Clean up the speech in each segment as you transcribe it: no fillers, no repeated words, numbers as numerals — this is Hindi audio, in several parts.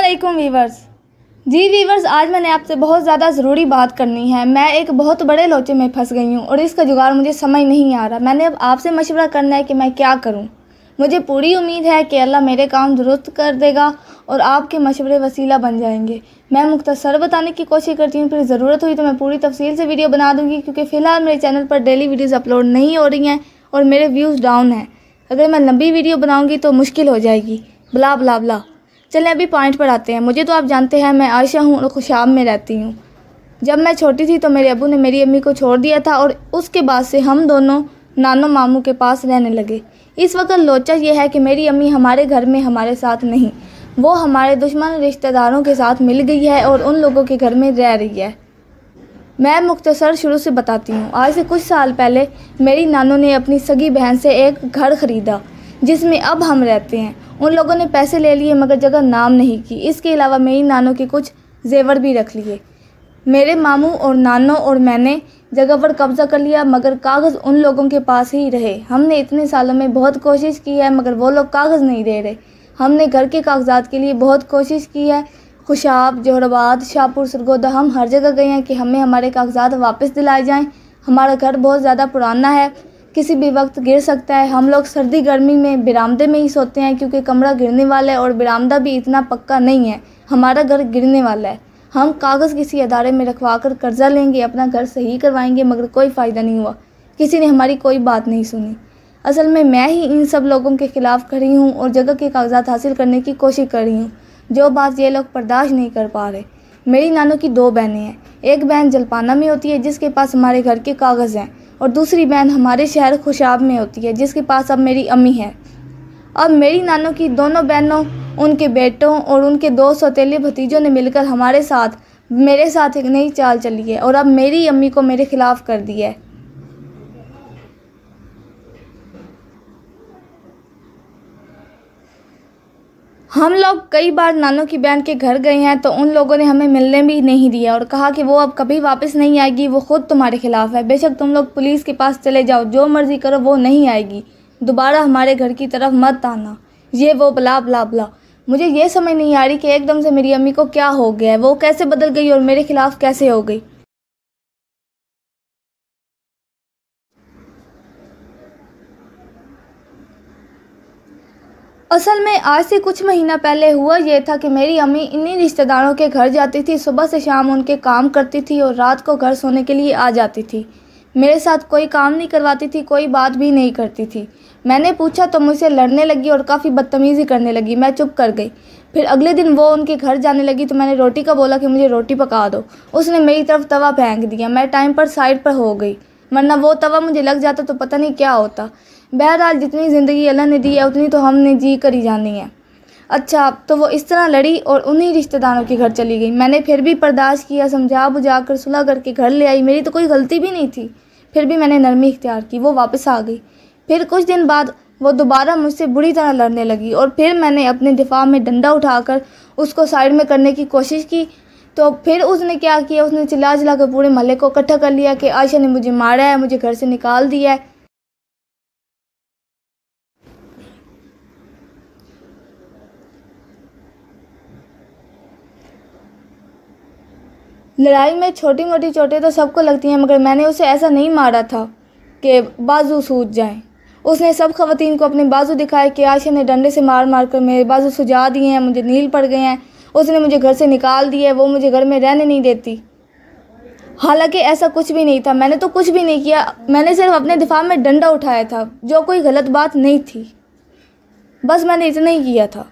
अस्सलामुअलैकुम वीवर्स। जी वीवर्स, आज मैंने आपसे बहुत ज़्यादा ज़रूरी बात करनी है। मैं एक बहुत बड़े लोचे में फंस गई हूँ और इसका जुगाड़ मुझे समझ नहीं आ रहा। मैंने अब आपसे मशवरा करना है कि मैं क्या करूँ। मुझे पूरी उम्मीद है कि अल्लाह मेरे काम दुरुस्त कर देगा और आपके मशवरे वसीला बन जाएंगे। मैं मुख्तसर बताने की कोशिश करती हूँ, फिर ज़रूरत हुई तो मैं पूरी तफसील से वीडियो बना दूँगी, क्योंकि फ़िलहाल मेरे चैनल पर डेली वीडियोज़ अपलोड नहीं हो रही हैं और मेरे व्यूज़ डाउन हैं। अगर मैं लंबी वीडियो बनाऊँगी तो मुश्किल हो जाएगी। ब्ला ब्ला ब्ला। चलें अभी पॉइंट पर आते हैं। मुझे तो आप जानते हैं मैं आयशा हूँ और खुशाब में रहती हूँ। जब मैं छोटी थी तो मेरे अब्बू ने मेरी अम्मी को छोड़ दिया था और उसके बाद से हम दोनों नानो मामू के पास रहने लगे। इस वक्त लोचा ये है कि मेरी अम्मी हमारे घर में हमारे साथ नहीं, वो हमारे दुश्मन रिश्तेदारों के साथ मिल गई है और उन लोगों के घर में रह रही है। मैं मुख्तसर शुरू से बताती हूँ। आज से कुछ साल पहले मेरी नानों ने अपनी सगी बहन से एक घर ख़रीदा जिसमें अब हम रहते हैं। उन लोगों ने पैसे ले लिए मगर जगह नाम नहीं की। इसके अलावा मेरी नानों के कुछ जेवर भी रख लिए। मेरे मामू और नानों और मैंने जगह पर कब्ज़ा कर लिया, मगर कागज़ उन लोगों के पास ही रहे। हमने इतने सालों में बहुत कोशिश की है मगर वो लोग कागज़ नहीं दे रहे। हमने घर के कागजात के लिए बहुत कोशिश की है। खुशाब, जोहराबाद, शाहपुर, सरगोदा, हम हर जगह गए हैं कि हमें हमारे कागजात वापस दिलाए जाएं। हमारा घर बहुत ज़्यादा पुराना है, किसी भी वक्त गिर सकता है। हम लोग सर्दी गर्मी में बरामदे में ही सोते हैं क्योंकि कमरा गिरने वाला है और बरामदा भी इतना पक्का नहीं है। हमारा घर गिरने वाला है। हम कागज़ किसी अदारे में रखवा कर कर्जा लेंगे, अपना घर सही करवाएंगे, मगर कोई फ़ायदा नहीं हुआ। किसी ने हमारी कोई बात नहीं सुनी। असल में मैं ही इन सब लोगों के ख़िलाफ़ खड़ी हूँ और जगह के कागजात हासिल करने की कोशिश कर रही हूँ, जो बात ये लोग बर्दाश्त नहीं कर पा रहे। मेरी नानों की दो बहनें हैं। एक बहन जलपाना में होती है जिसके पास हमारे घर के कागज़ हैं, और दूसरी बहन हमारे शहर खुशाब में होती है जिसके पास अब मेरी अम्मी है। अब मेरी नानों की दोनों बहनों, उनके बेटों और उनके दो सौतेले भतीजों ने मिलकर मेरे साथ एक नई चाल चली है और अब मेरी अम्मी को मेरे खिलाफ़ कर दिया है। हम लोग कई बार नानों की बहन के घर गए हैं तो उन लोगों ने हमें मिलने भी नहीं दिया और कहा कि वो अब कभी वापस नहीं आएगी, वो खुद तुम्हारे खिलाफ़ है। बेशक तुम लोग पुलिस के पास चले जाओ, जो मर्ज़ी करो, वो नहीं आएगी। दोबारा हमारे घर की तरफ मत आना। ये वो ब्ला ब्ला ब्ला। मुझे ये समझ नहीं आ रही कि एकदम से मेरी अम्मी को क्या हो गया है, वो कैसे बदल गई और मेरे खिलाफ़ कैसे हो गई। असल में आज से कुछ महीना पहले हुआ ये था कि मेरी अम्मी इन्हीं रिश्तेदारों के घर जाती थी। सुबह से शाम उनके काम करती थी और रात को घर सोने के लिए आ जाती थी। मेरे साथ कोई काम नहीं करवाती थी, कोई बात भी नहीं करती थी। मैंने पूछा तो मुझसे लड़ने लगी और काफ़ी बदतमीज़ी करने लगी। मैं चुप कर गई। फिर अगले दिन वो उनके घर जाने लगी तो मैंने रोटी का बोला कि मुझे रोटी पका दो। उसने मेरी तरफ तवा फेंक दिया। मैं टाइम पर साइड पर हो गई, वरना वो तवा मुझे लग जाता तो पता नहीं क्या होता। बहरहाल जितनी ज़िंदगी अल्लाह ने दी है उतनी तो हमने जी कर ही जानी है। अच्छा, तो वो इस तरह लड़ी और उन्हीं रिश्तेदारों के घर चली गई। मैंने फिर भी बर्दाश्त किया, समझा बुझा कर सुलह करके घर ले आई। मेरी तो कोई गलती भी नहीं थी, फिर भी मैंने नरमी इख्तियार की। वो वापस आ गई। फिर कुछ दिन बाद वो दोबारा मुझसे बुरी तरह लड़ने लगी और फिर मैंने अपने दिफा में डंडा उठाकर उसको साइड में करने की कोशिश की। तो फिर उसने क्या किया, उसने चिल्ला चिल्ला कर पूरे मोहल्ले को इकट्ठा कर लिया कि आयशा ने मुझे मारा है, मुझे घर से निकाल दिया है। लड़ाई में छोटी मोटी चोटें तो सबको लगती हैं, मगर मैंने उसे ऐसा नहीं मारा था कि बाजू सूज जाएं। उसने सब ख़वातीन को अपने बाजू दिखाए कि आयशा ने डंडे से मार मार कर मेरे बाजू सुजा दिए हैं, मुझे नील पड़ गए हैं। उसने मुझे घर से निकाल दिया है, वो मुझे घर में रहने नहीं देती। हालांकि ऐसा कुछ भी नहीं था, मैंने तो कुछ भी नहीं किया। मैंने सिर्फ अपने दिफा में डंडा उठाया था, जो कोई गलत बात नहीं थी। बस मैंने इतना ही किया था।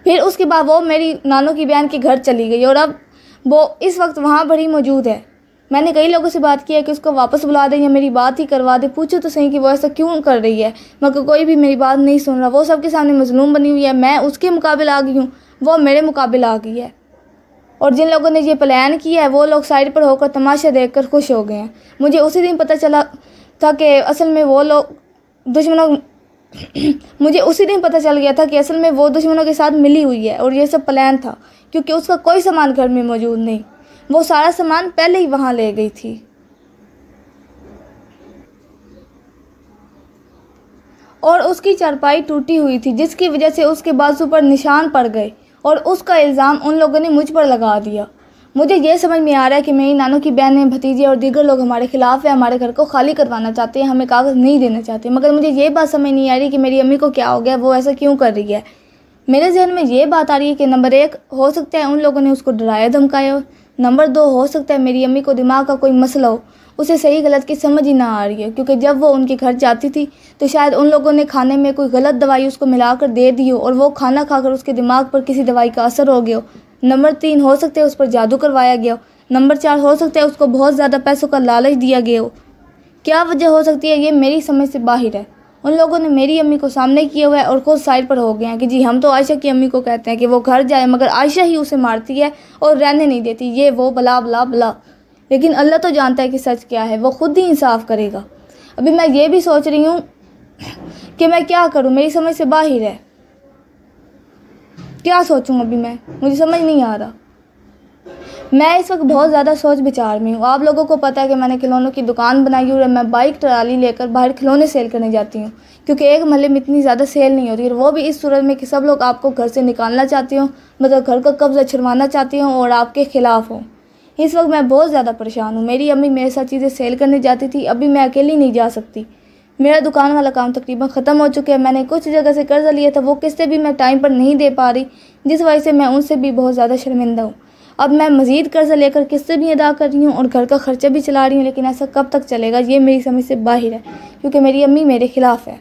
फिर उसके बाद वो मेरी नानों की बहन के घर चली गई और अब वो इस वक्त वहाँ पर ही मौजूद है। मैंने कई लोगों से बात की है कि उसको वापस बुला दें या मेरी बात ही करवा दे। पूछो तो सही कि वो ऐसा क्यों कर रही है, मगर कोई भी मेरी बात नहीं सुन रहा। वो सबके सामने मजलूम बनी हुई है। मैं उसके मुकाबिल आ गई हूँ, वो मेरे मुकाबिल आ गई है। और जिन लोगों ने ये प्लान किया है वो लोग साइड पर होकर तमाशा देखकर खुश हो गए हैं। मुझे उसी दिन पता चला था कि असल में वो लोग दुश्मनों मुझे उसी दिन पता चल गया था कि असल में वो दुश्मनों के साथ मिली हुई है और ये सब प्लान था, क्योंकि उसका कोई सामान घर में मौजूद नहीं। वो सारा सामान पहले ही वहाँ ले गई थी। और उसकी चारपाई टूटी हुई थी जिसकी वजह से उसके बाजू पर निशान पड़ गए और उसका इल्ज़ाम उन लोगों ने मुझ पर लगा दिया। मुझे ये समझ में आ रहा है कि मेरी नानों की बहनें, भतीजे और दीगर लोग हमारे खिलाफ़ है, हमारे घर को खाली करवाना चाहते हैं, हमें कागज़ नहीं देना चाहते। मगर मुझे ये बात समझ नहीं आ रही कि मेरी अम्मी को क्या हो गया, वो ऐसा क्यों कर रही है। मेरे जहन में ये बात आ रही है कि नंबर 1 हो सकता है उन लोगों ने उसको डराया धमकाया हो। नंबर 2 हो सकता है मेरी अम्मी को दिमाग का कोई मसला हो, उसे सही गलत की समझ ही ना आ रही है, क्योंकि जब वो उनके घर जाती थी तो शायद उन लोगों ने खाने में कोई गलत दवाई उसको मिलाकर दे दी हो और वो खाना खाकर उसके दिमाग पर किसी दवाई का असर हो गया हो। नंबर 3 हो सकता है उस पर जादू करवाया गया हो। नंबर 4 हो सकता है उसको बहुत ज़्यादा पैसों का लालच दिया गया हो। क्या वजह हो सकती है, ये मेरी समझ से बाहर है। उन लोगों ने मेरी अम्मी को सामने किया हुआ है और खुद साइड पर हो गए हैं कि जी हम तो आयशा की अम्मी को कहते हैं कि वो घर जाए, मगर आयशा ही उसे मारती है और रहने नहीं देती, ये वो बला बला बला। लेकिन अल्लाह तो जानता है कि सच क्या है, वो खुद ही इंसाफ करेगा। अभी मैं ये भी सोच रही हूँ कि मैं क्या करूँ, मेरी समझ से बाहर है। क्या सोचूँ अभी मैं, मुझे समझ नहीं आ रहा। मैं इस वक्त बहुत ज़्यादा सोच विचार में हूँ। आप लोगों को पता है कि मैंने खिलौनों की दुकान बनाई हुई है। मैं बाइक ट्राली लेकर बाहर खिलौने सेल करने जाती हूँ, क्योंकि एक महल्ले में इतनी ज़्यादा सेल नहीं होती, और वो भी इस सूरत में कि सब लोग आपको घर से निकालना चाहते हो, मतलब घर का कब्जा छुड़वाना चाहती हूँ और आपके ख़िलाफ़ हो। इस वक्त मैं बहुत ज़्यादा परेशान हूँ। मेरी अम्मी मेरे साथ चीज़ें सेल करने जाती थी, अभी मैं अकेली नहीं जा सकती। मेरा दुकान वाला काम तकरीबन ख़त्म हो चुका है। मैंने कुछ जगह से कर्ज़ा लिया था, वो किस्तें भी मैं टाइम पर नहीं दे पा रही, जिस वजह से मैं उनसे भी बहुत ज़्यादा शर्मिंदा हूँ। अब मैं मज़ीद कर्ज़ा लेकर किस्तें भी अदा कर रही हूँ और घर का ख़र्चा भी चला रही हूँ, लेकिन ऐसा कब तक चलेगा, ये मेरी समझ से बाहर है, क्योंकि मेरी अम्मी मेरे ख़िलाफ़ है।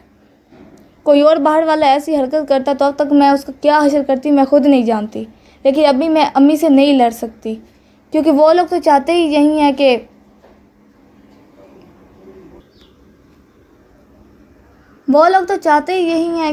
कोई और बाहर वाला ऐसी हरकत करता तो अब तक मैं उसका क्या हशर करती मैं खुद नहीं जानती। लेकिन अभी मैं अम्मी से नहीं लड़ सकती, क्योंकि वो लोग तो चाहते ही यही हैं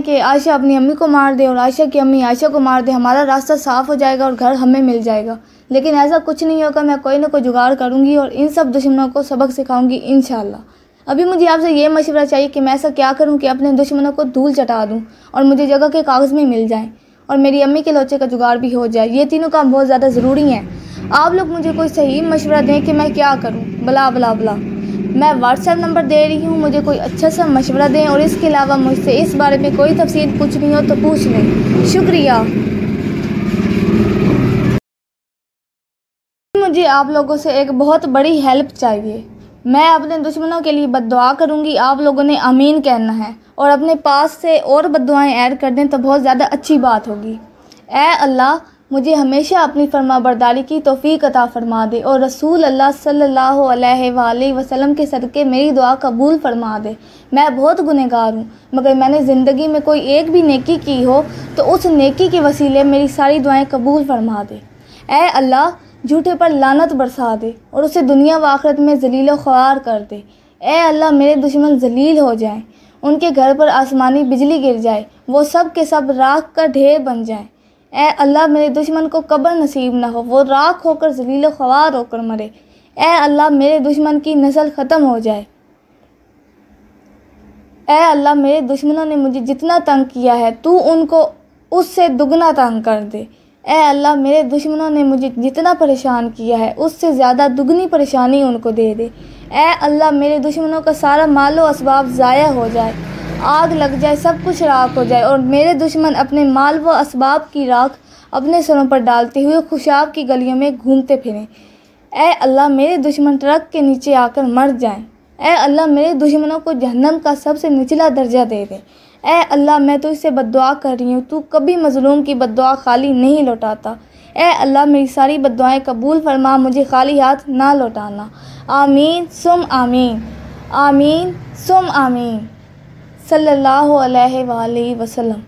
कि आयशा अपनी अम्मी को मार दे और आयशा की अम्मी आयशा को मार दे। हमारा रास्ता साफ़ हो जाएगा और घर हमें मिल जाएगा। लेकिन ऐसा कुछ नहीं होगा। मैं कोई ना कोई जुगाड़ करूँगी और इन सब दुश्मनों को सबक सिखाऊंगी इंशाअल्लाह। अभी मुझे आपसे ये मशवरा चाहिए कि मैं ऐसा क्या करूँ कि अपने दुश्मनों को धूल चटा दूँ और मुझे जगह के कागज़ में मिल जाएँ और मेरी अम्मी के लोचे का जुगाड़ भी हो जाए। ये तीनों काम बहुत ज़्यादा ज़रूरी हैं। आप लोग मुझे कोई सही मशवरा दें कि मैं क्या करूँ। बला बला बला। मैं व्हाट्सएप नंबर दे रही हूँ, मुझे कोई अच्छा सा मशवरा दें, और इसके अलावा मुझसे इस बारे में कोई तफसील पूछनी हो तो पूछ लें। शुक्रिया। मुझे आप लोगों से एक बहुत बड़ी हेल्प चाहिए। मैं अपने दुश्मनों के लिए बद्दुआ करूँगी, आप लोगों ने आमीन कहना है और अपने पास से और बद्दुआएं ऐड कर दें तो बहुत ज़्यादा अच्छी बात होगी। ऐ अल्लाह, मुझे हमेशा अपनी फरमाबरदारी की तौफीक अता फरमा दे और रसूल अल्लाह सल्लल्लाहु अलैहि वसल्लम के सदक़े मेरी दुआ कबूल फरमा दे। मैं बहुत गुनहगार हूँ, मगर मैंने ज़िंदगी में कोई एक भी नेकी की हो तो उस नेकी के वसीले मेरी सारी दुआएं कबूल फरमा दे। ऐ अल्लाह, झूठे पर लानत बरसा दे और उसे दुनिया व आखिरत में ज़लील व ख्वार कर दे। ऐ अल्लाह, मेरे दुश्मन ज़लील हो जाएं, उनके घर पर आसमानी बिजली गिर जाए, वो सब के सब राख का ढेर बन जाएं। ऐ अल्लाह, मेरे दुश्मन को कब्र नसीब ना हो, वो राख होकर ज़लील व ख्वार होकर मरे। ऐ अल्लाह, मेरे दुश्मन की नस्ल ख़त्म हो जाए। ऐ अल्लाह, मेरे दुश्मनों ने मुझे जितना तंग किया है तू उनको उससे दुगना तंग कर दे। ऐ अल्लाह, मेरे दुश्मनों ने मुझे जितना परेशान किया है उससे ज़्यादा दुगनी परेशानी उनको दे दे। ऐ अल्लाह, मेरे दुश्मनों का सारा मालो असबाब ज़ाया हो जाए, आग लग जाए, सब कुछ राख हो जाए और मेरे दुश्मन अपने माल व असबाब की राख अपने सरों पर डालते हुए खुशाब की गलियों में घूमते फिरें। ऐ अल्लाह, मेरे दुश्मन ट्रक के नीचे आकर मर जाएं। ऐ अल्लाह, मेरे दुश्मनों को जहन्नम का सबसे निचला दर्जा दे दे। ऐ अल्लाह, मैं तो इससे बद्दुआ कर रही हूँ, तू कभी मज़लूम की बद्दुआ खाली नहीं लौटाता। ऐ अल्लाह, मेरी सारी बद्दुआएं कबूल फरमा, मुझे खाली हाथ ना लौटाना। आमीन सुम आमीन, आमीन सुम आमीन। सल्लल्लाहु अलैहि वसल्लम।